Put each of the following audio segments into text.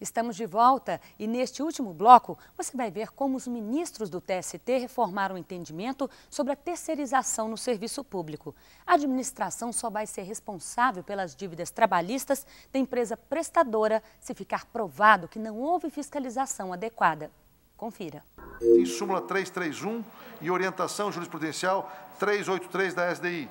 Estamos de volta e neste último bloco você vai ver como os ministros do TST reformaram o entendimento sobre a terceirização no serviço público. A administração só vai ser responsável pelas dívidas trabalhistas da empresa prestadora se ficar provado que não houve fiscalização adequada. Confira. Em súmula 331 e orientação jurisprudencial 383 da SDI.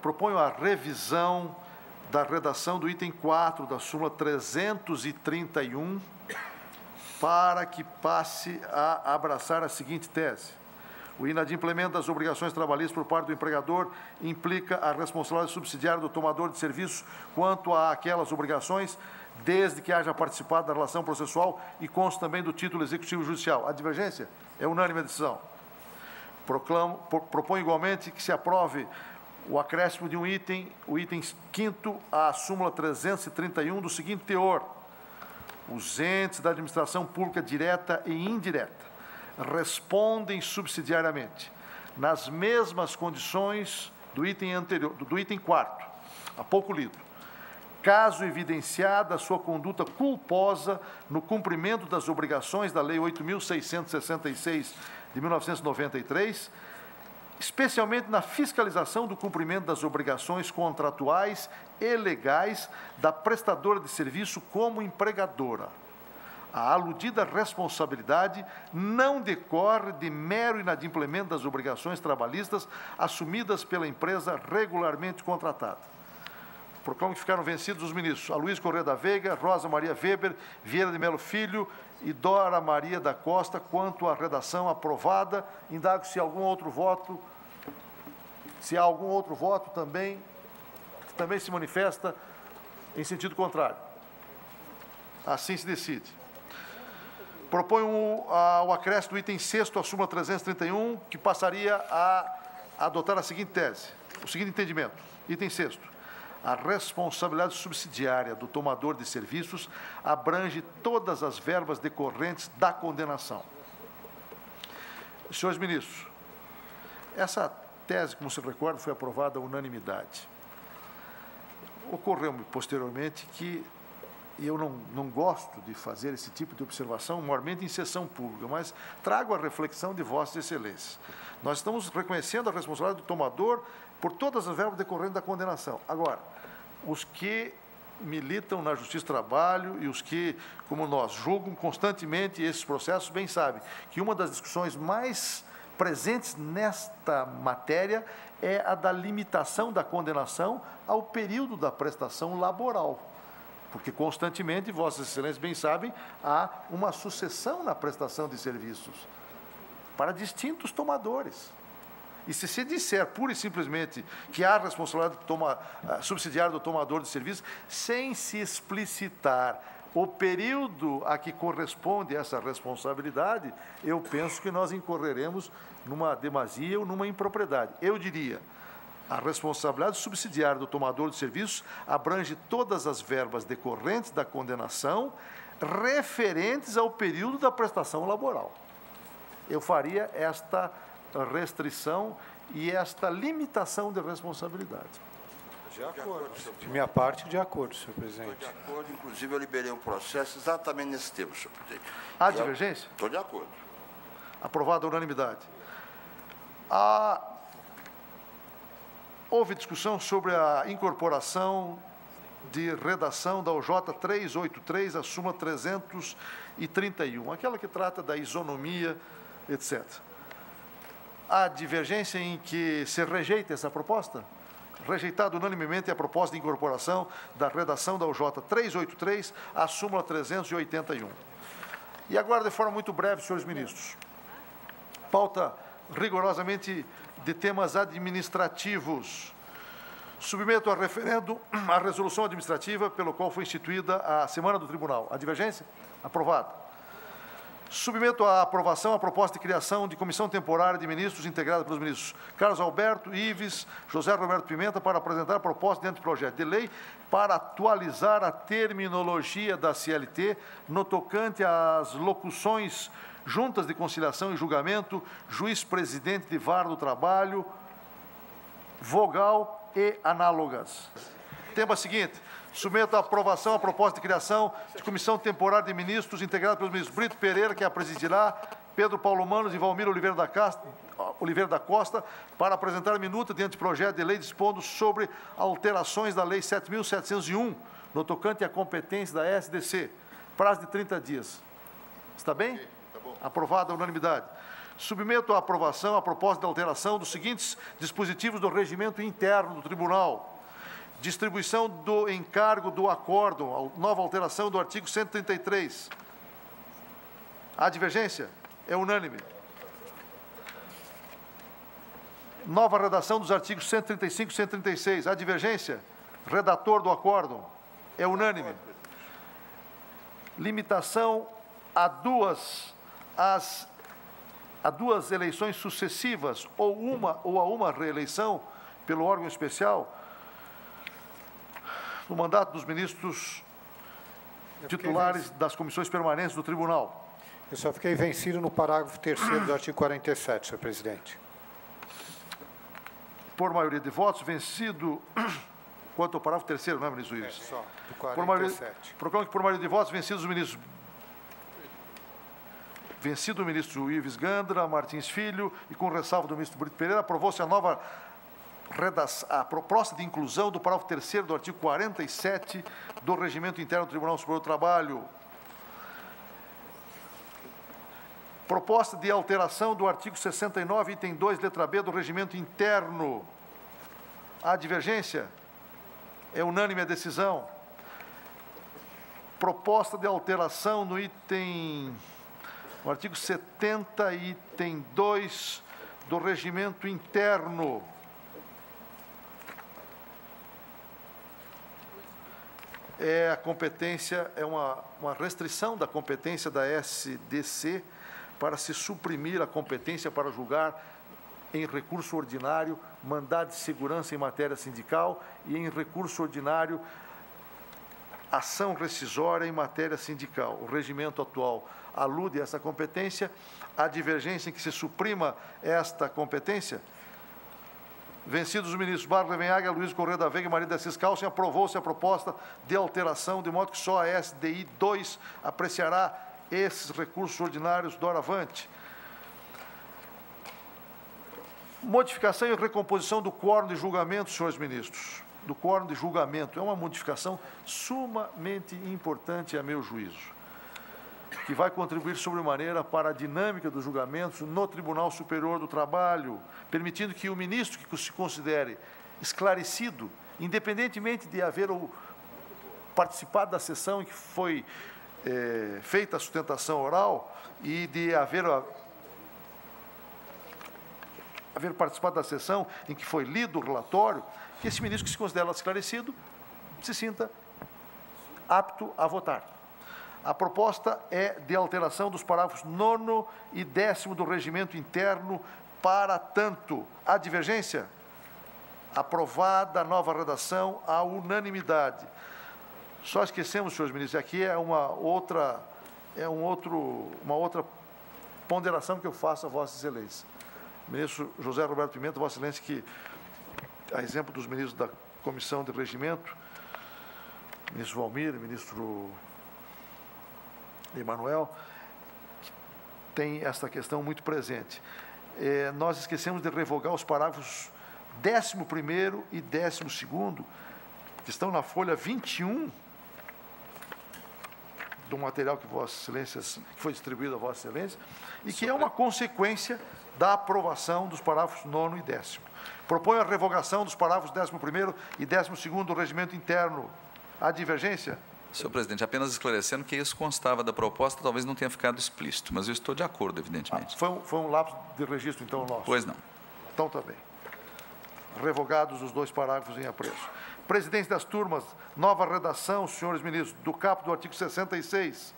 Proponho a revisão da redação do item 4 da súmula 331 para que passe a abraçar a seguinte tese. O inadimplemento das obrigações trabalhistas por parte do empregador implica a responsabilidade subsidiária do tomador de serviços quanto àquelas obrigações, desde que haja participado da relação processual e conste também do título executivo judicial. A divergência é unânime a decisão. Proponho igualmente que se aprove o acréscimo de um item, o item 5º à súmula 331 do seguinte teor: os entes da administração pública direta e indireta respondem subsidiariamente nas mesmas condições do item anterior, do item 4º, há pouco lido, caso evidenciada a sua conduta culposa no cumprimento das obrigações da Lei 8.666 de 1993, especialmente na fiscalização do cumprimento das obrigações contratuais e legais da prestadora de serviço como empregadora. A aludida responsabilidade não decorre de mero inadimplemento das obrigações trabalhistas assumidas pela empresa regularmente contratada. Proclamo que ficaram vencidos os ministros Aloysio Corrêa da Veiga, Rosa Maria Weber, Vieira de Melo Filho e Dora Maria da Costa quanto à redação aprovada. Indago se há algum outro voto, também se manifesta em sentido contrário. Assim se decide. Proponho o acréscimo do item 6º à súmula 331, que passaria a adotar a seguinte tese, o seguinte entendimento. Item 6º. A responsabilidade subsidiária do tomador de serviços abrange todas as verbas decorrentes da condenação. Senhores ministros, essa tese, como se recorda, foi aprovada à unanimidade. Ocorreu-me posteriormente que eu não gosto de fazer esse tipo de observação, maiormente em sessão pública, mas trago a reflexão de Vossas Excelências. Nós estamos reconhecendo a responsabilidade do tomador por todas as verbas decorrentes da condenação. Agora, os que militam na Justiça do Trabalho e os que, como nós, julgam constantemente esses processos, bem sabem que uma das discussões mais presentes nesta matéria é a da limitação da condenação ao período da prestação laboral. Porque constantemente, Vossas Excelências bem sabem, há uma sucessão na prestação de serviços para distintos tomadores. E se se disser pura e simplesmente que há responsabilidade subsidiária do tomador de serviços, sem se explicitar o período a que corresponde essa responsabilidade, eu penso que nós incorreremos numa demasia ou numa impropriedade. Eu diria, a responsabilidade subsidiária do tomador de serviços abrange todas as verbas decorrentes da condenação referentes ao período da prestação laboral. Eu faria esta restrição e esta limitação de responsabilidade. De acordo. De minha parte, de acordo, senhor presidente. Estou de acordo, inclusive eu liberei um processo exatamente nesse tema, senhor presidente. Há divergência? Estou de acordo. Aprovada a unanimidade. Houve discussão sobre a incorporação de redação da OJ 383 à súmula 331, aquela que trata da isonomia, etc. Há divergência em que se rejeita essa proposta? Rejeitada unanimemente a proposta de incorporação da redação da OJ 383 à súmula 381. E agora, de forma muito breve, senhores ministros, pauta rigorosamente de temas administrativos. Submeto a referendo a resolução administrativa pelo qual foi instituída a Semana do Tribunal. A divergência? Aprovado. Submeto à aprovação a proposta de criação de comissão temporária de ministros integrada pelos ministros Carlos Alberto Ives, José Roberto Pimenta, para apresentar a proposta de anteprojeto de lei para atualizar a terminologia da CLT no tocante às locuções juntas de conciliação e julgamento, juiz-presidente de vara do trabalho, vogal e análogas. Tema seguinte, Submeto à aprovação a proposta de criação de comissão temporária de ministros, integrada pelos ministros Brito Pereira, que a presidirá, Pedro Paulo Manos e Valmir Oliveira da Costa, para apresentar minuta de anteprojeto de lei dispondo sobre alterações da Lei 7.701, no tocante à competência da SDC. Prazo de 30 dias. Está bem? Tá bom. Aprovada a unanimidade. Submeto à aprovação a proposta de alteração dos seguintes dispositivos do regimento interno do Tribunal. Distribuição do encargo do acórdão, nova alteração do artigo 133. Há divergência? É unânime. Nova redação dos artigos 135 e 136. Há divergência? Redator do acórdão. É unânime. Limitação a duas eleições sucessivas, ou a uma reeleição pelo órgão especial, no mandato dos ministros titulares das comissões permanentes do Tribunal. Eu só fiquei vencido no parágrafo 3º do artigo 47, senhor presidente. Por maioria de votos, vencido... Quanto ao parágrafo 3º, não é, ministro Ives? É, só, do 47. Proclamo que, por maioria de votos, vencido o ministro Ives Gandra, Martins Filho, e com ressalva do ministro Brito Pereira, aprovou-se a nova a proposta de inclusão do parágrafo 3º do artigo 47 do Regimento Interno do Tribunal Superior do Trabalho. Proposta de alteração do artigo 69, item 2, letra B, do Regimento Interno. Há divergência? É unânime a decisão. Proposta de alteração no artigo 70, item 2, do Regimento Interno. A competência, é uma restrição da competência da SDC para se suprimir a competência para julgar em recurso ordinário, mandado de segurança em matéria sindical e em recurso ordinário, ação rescisória em matéria sindical. O regimento atual alude a essa competência. Há divergência em que se suprima esta competência? Vencidos os ministros Bárbara Levenhaga, Luiz Correia da Veiga e Maria da Assis Calcem, aprovou-se a proposta de alteração, de modo que só a SDI 2 apreciará esses recursos ordinários doravante. Modificação e recomposição do quórum de julgamento, senhores ministros. Do quórum de julgamento. É uma modificação sumamente importante, a meu juízo, que vai contribuir sobremaneira para a dinâmica dos julgamentos no Tribunal Superior do Trabalho, permitindo que o ministro que se considere esclarecido, independentemente de haver participado da sessão em que foi feita a sustentação oral e de haver participado da sessão em que foi lido o relatório, que esse ministro que se considera esclarecido se sinta apto a votar. A proposta é de alteração dos parágrafos 9º e 10º do regimento interno para tanto. Há divergência? Aprovada a nova redação à unanimidade. Só esquecemos, senhores ministros, aqui é uma outra ponderação que eu faço a Vossa Excelência. Ministro José Roberto Pimenta, Vossa Excelência, que, a exemplo dos ministros da Comissão de Regimento, ministro Valmir, ministro Emanuel, tem esta questão muito presente. Nós esquecemos de revogar os parágrafos 11º e 12º, que estão na folha 21 do material que Vossa Excelência, que foi distribuído a Vossa Excelência, e que é uma consequência da aprovação dos parágrafos 9º e 10º. Proponho a revogação dos parágrafos 11º e 12º do regimento interno. Há divergência? Senhor presidente, apenas esclarecendo que isso constava da proposta, talvez não tenha ficado explícito, mas eu estou de acordo, evidentemente. Foi um lapso de registro, então, nosso? Pois não. Então, tá bem. Revogados os dois parágrafos em apreço. Presidente das turmas, nova redação, senhores ministros, do caput do artigo 66.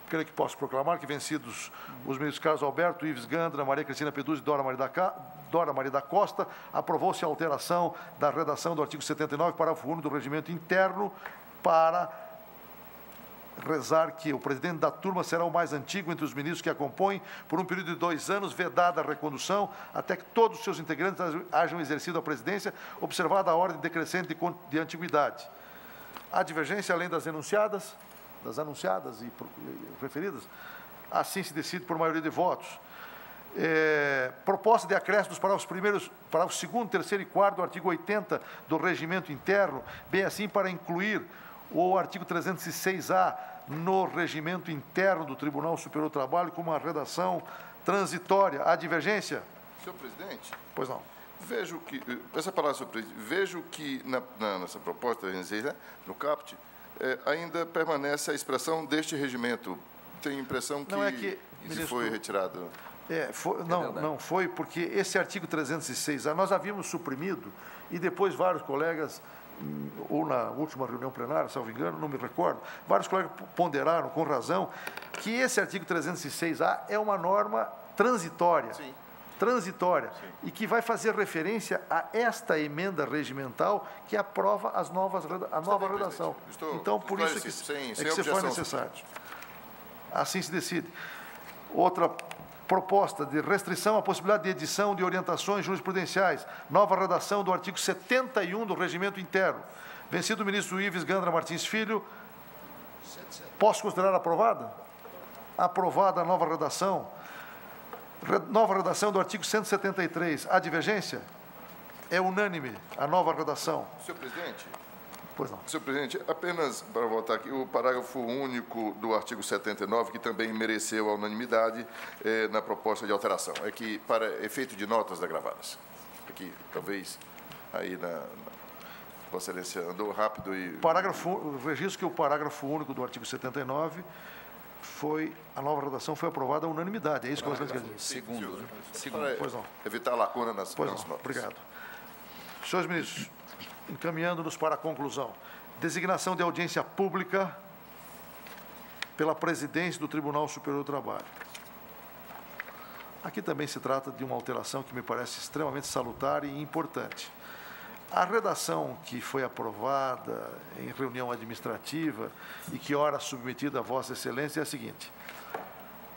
Creio que posso proclamar que, vencidos os ministros Carlos Alberto, Ives Gandra, Maria Cristina Peduzzi e Dora Maria da Costa, aprovou-se a alteração da redação do artigo 79, parágrafo 1 do regimento interno, para rezar que o presidente da turma será o mais antigo entre os ministros que a compõem, por um período de 2 anos, vedada a recondução, até que todos os seus integrantes hajam exercido a presidência, observada a ordem decrescente de antiguidade. Há divergência além das enunciadas, das anunciadas e referidas? Assim se decide por maioria de votos. Proposta de acréscimos para os segundo, terceiro e quarto do artigo 80 do regimento interno, bem assim para incluir o artigo 306A no regimento interno do Tribunal Superior do Trabalho com uma redação transitória. Há divergência? Senhor presidente. Pois não. Vejo que, essa palavra, senhor presidente, vejo que nessa proposta, no caput, ainda permanece a expressão deste regimento. Tenho a impressão que, não é que isso ministro, foi retirado. Não foi, porque esse artigo 306A nós havíamos suprimido e depois vários colegas, ou na última reunião plenária, salvo engano, não me recordo, vários colegas ponderaram, com razão, que esse artigo 306A é uma norma transitória. Sim. Transitória, Sim. E que vai fazer referência a esta emenda regimental que aprova a nova redação. Então, por isso que se for necessário. Assim se decide. Outra proposta de restrição à possibilidade de edição de orientações jurisprudenciais, nova redação do artigo 71 do regimento interno. Vencido o ministro Ives Gandra Martins Filho, posso considerar aprovada? Aprovada a nova redação. Nova redação do artigo 173. Há divergência? É unânime a nova redação. Senhor presidente. Pois não. Senhor presidente, apenas para voltar aqui, o parágrafo único do artigo 79, que também mereceu a unanimidade na proposta de alteração. É que, para efeito de notas agravadas. Aqui, talvez, aí Vossa Excelência andou rápido e... Registro que o parágrafo único do artigo 79... a nova redação foi aprovada à unanimidade. É isso que você quer dizer? Segundo. Pois não. Evitar a lacuna nas notas. Obrigado. Senhores ministros, encaminhando-nos para a conclusão. Designação de audiência pública pela presidência do Tribunal Superior do Trabalho. Aqui também se trata de uma alteração que me parece extremamente salutar e importante. A redação que foi aprovada em reunião administrativa e que ora submetida a Vossa Excelência é a seguinte.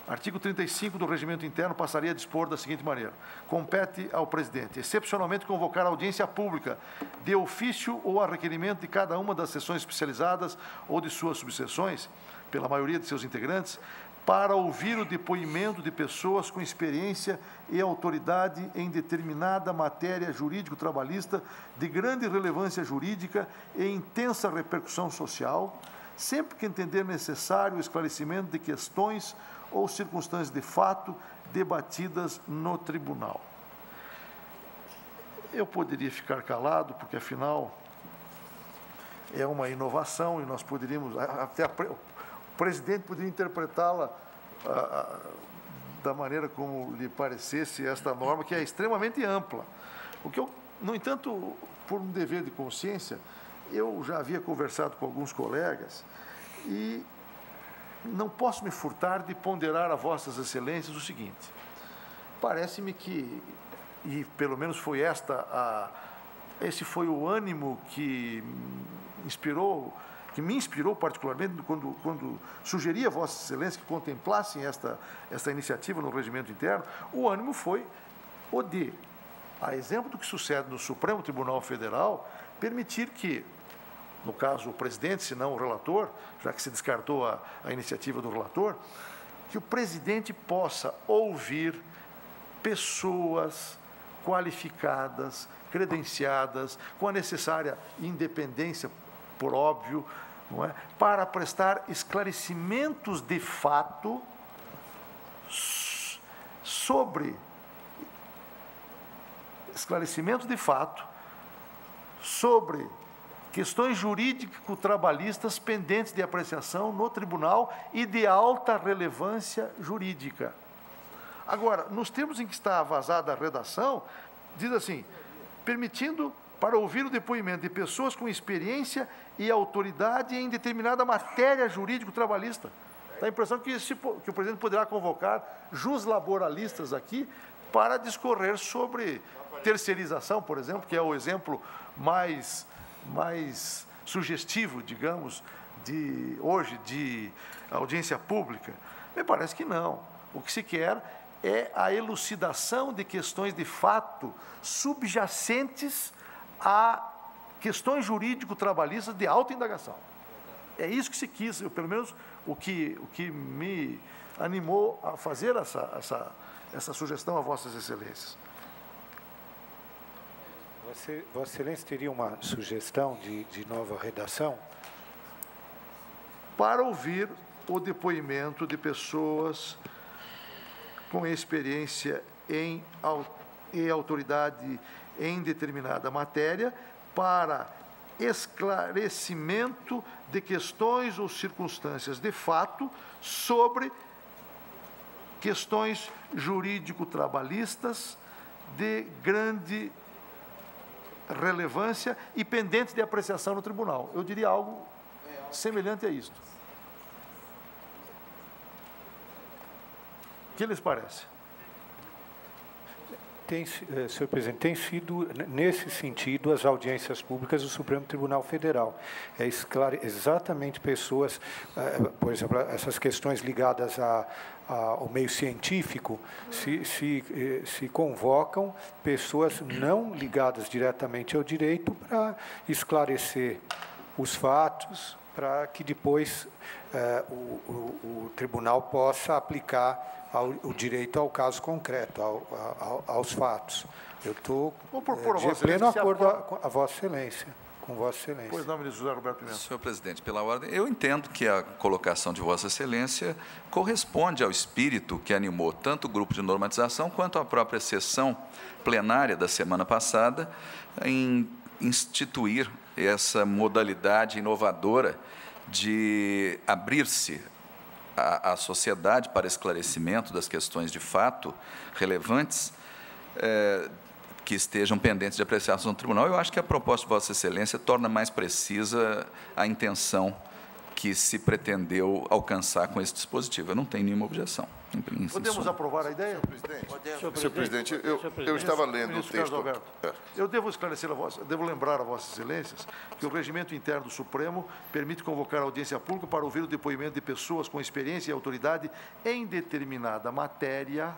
Artigo 35 do regimento interno passaria a dispor da seguinte maneira. Compete ao presidente, excepcionalmente, convocar audiência pública de ofício ou a requerimento de cada uma das sessões especializadas ou de suas subseções, pela maioria de seus integrantes, para ouvir o depoimento de pessoas com experiência e autoridade em determinada matéria jurídico-trabalhista de grande relevância jurídica e intensa repercussão social, sempre que entender necessário o esclarecimento de questões ou circunstâncias de fato debatidas no tribunal. Eu poderia ficar calado, porque, afinal, é uma inovação e nós poderíamos... Até o presidente poderia interpretá-la da maneira como lhe parecesse esta norma, que é extremamente ampla. O que eu, no entanto, por um dever de consciência, eu já havia conversado com alguns colegas e não posso me furtar de ponderar a Vossas Excelências o seguinte. Parece-me que, e pelo menos foi esse foi o ânimo que me inspirou particularmente quando sugeri a Vossa Excelência que contemplassem esta iniciativa no regimento interno, o ânimo foi o de, a exemplo do que sucede no Supremo Tribunal Federal, permitir que, no caso o presidente, se não o relator, já que se descartou a iniciativa do relator, que o presidente possa ouvir pessoas qualificadas, credenciadas, com a necessária independência, por óbvio, não é? Para prestar esclarecimentos de fato sobre questões jurídico-trabalhistas pendentes de apreciação no tribunal e de alta relevância jurídica. Agora, nos termos em que está vazada a redação, diz assim, permitindo para ouvir o depoimento de pessoas com experiência e autoridade em determinada matéria jurídico-trabalhista. Dá a impressão que o presidente poderá convocar juslaboralistas aqui para discorrer sobre terceirização, por exemplo, que é o exemplo mais sugestivo, digamos, hoje de audiência pública. Me parece que não. O que se quer é a elucidação de questões de fato subjacentes à questões jurídico-trabalhistas de alta indagação. É isso que se quis, pelo menos o que me animou a fazer essa sugestão a Vossas Excelências. Vossa Excelência teria uma sugestão de nova redação? Para ouvir o depoimento de pessoas com experiência e autoridade em determinada matéria, para esclarecimento de questões ou circunstâncias de fato sobre questões jurídico-trabalhistas de grande relevância e pendentes de apreciação no tribunal. Eu diria algo semelhante a isto. O que lhes parece? Senhor presidente, tem sido, nesse sentido, as audiências públicas do Supremo Tribunal Federal. Exatamente pessoas, por exemplo, essas questões ligadas ao meio científico, se convocam pessoas não ligadas diretamente ao direito para esclarecer os fatos, para que depois o tribunal possa aplicar o direito ao caso concreto, aos fatos. Eu estou de pleno acordo com a Vossa Excelência. Pois não, ministro José Roberto Pimenta. Senhor presidente, pela ordem, eu entendo que a colocação de Vossa Excelência corresponde ao espírito que animou tanto o grupo de normatização quanto a própria sessão plenária da semana passada em instituir essa modalidade inovadora de abrir-se à sociedade para esclarecimento das questões de fato relevantes que estejam pendentes de apreciação no tribunal. Eu acho que a proposta de Vossa Excelência torna mais precisa a intenção que se pretendeu alcançar com esse dispositivo. Eu não tenho nenhuma objeção. Podemos aprovar a ideia? Senhor presidente, eu estava lendo o texto. Eu devo esclarecer devo lembrar a Vossas Excelências que o regimento interno do Supremo permite convocar a audiência pública para ouvir o depoimento de pessoas com experiência e autoridade em determinada matéria,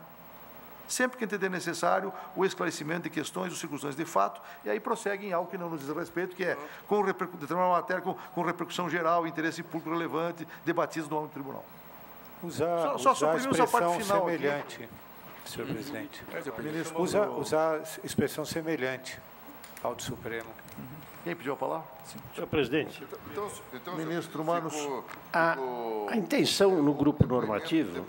sempre que entender necessário o esclarecimento de questões ou circunstâncias de fato, e aí prossegue em algo que não nos diz respeito, que é com determinada matéria com repercussão geral, interesse público relevante, debatidos no âmbito do tribunal. Usar a expressão semelhante, senhor presidente. Usar expressão semelhante ao do Supremo. Quem pediu a palavra? Sim. Senhor presidente. Então, ministro Manos. A intenção no grupo normativo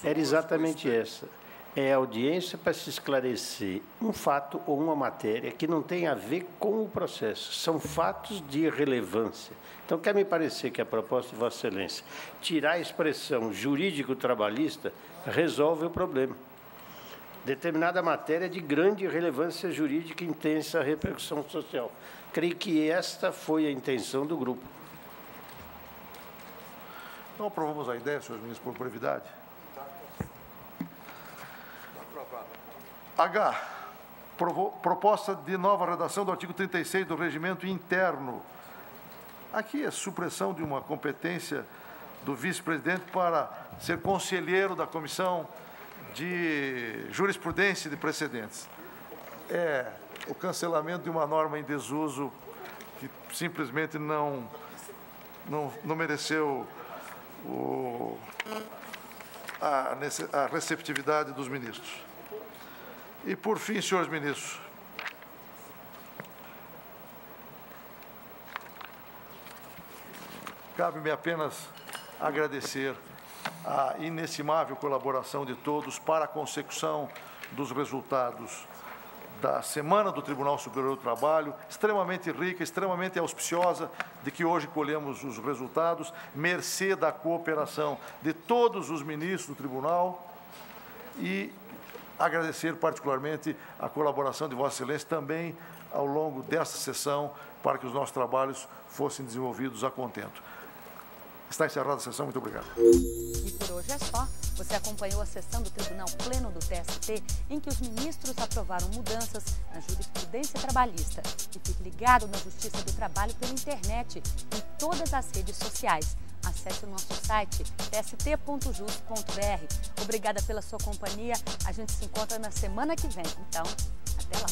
era exatamente essa. É audiência para se esclarecer um fato ou uma matéria que não tem a ver com o processo. São fatos de relevância. Então, quer me parecer que a proposta de Vossa Excelência tirar a expressão jurídico-trabalhista resolve o problema. Determinada matéria de grande relevância jurídica e intensa repercussão social. Creio que esta foi a intenção do grupo. Então, aprovamos a ideia, senhores ministros, por brevidade. H. Proposta de nova redação do artigo 36 do Regimento Interno. Aqui é supressão de uma competência do vice-presidente para ser conselheiro da Comissão de Jurisprudência e de Precedentes. É o cancelamento de uma norma em desuso que simplesmente não mereceu a receptividade dos ministros. E, por fim, senhores ministros, cabe-me apenas agradecer a inestimável colaboração de todos para a consecução dos resultados da Semana do Tribunal Superior do Trabalho, extremamente rica, extremamente auspiciosa, de que hoje colhemos os resultados, mercê da cooperação de todos os ministros do Tribunal, e agradecer particularmente a colaboração de Vossa Excelência também ao longo desta sessão para que os nossos trabalhos fossem desenvolvidos a contento. Está encerrada a sessão. Muito obrigado. E por hoje é só. Você acompanhou a sessão do Tribunal Pleno do TST, em que os ministros aprovaram mudanças na jurisprudência trabalhista. E fique ligado na Justiça do Trabalho pela internet, em todas as redes sociais. Acesse o nosso site tst.jus.br. Obrigada pela sua companhia. A gente se encontra na semana que vem. Então, até lá.